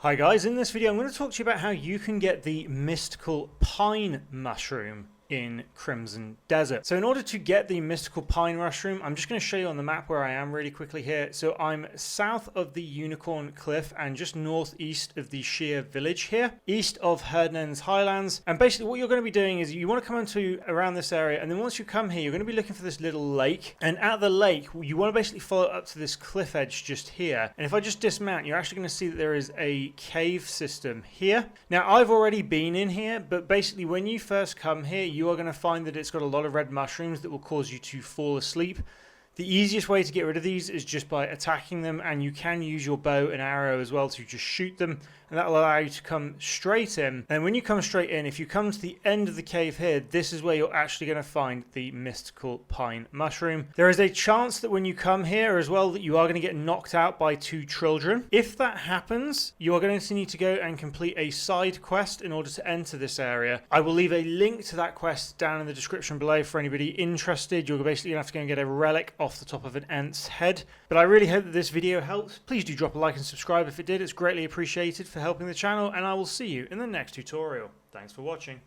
Hi guys, in this video I'm going to talk to you about how you can get the mystical pine mushroom in Crimson Desert. So in order to get the mystical pine mushroom, I'm just going to show you on the map where I am really quickly here. So I'm south of the Unicorn Cliff and just northeast of the Sheer Village here, east of Herdnan's Highlands. And basically what you're going to be doing is you want to come into around this area, and then once you come here, you're going to be looking for this little lake. And at the lake, you want to basically follow up to this cliff edge just here. And if I just dismount, you're actually going to see that there is a cave system here. Now I've already been in here, but basically when you first come here, you are going to find that it's got a lot of red mushrooms that will cause you to fall asleep. The easiest way to get rid of these is just by attacking them, and you can use your bow and arrow as well to just shoot them, and that will allow you to come straight in. And when you come straight in, if you come to the end of the cave here, this is where you're actually going to find the mystical pine mushroom. There is a chance that when you come here as well that you are going to get knocked out by two children. If that happens, you are going to need to go and complete a side quest in order to enter this area. I will leave a link to that quest down in the description below for anybody interested. You're basically going to have to go and get a relic off the top of an ant's head. But I really hope that this video helped. Please do drop a like and subscribe if it did. It's greatly appreciated for helping the channel, and I will see you in the next tutorial. Thanks for watching.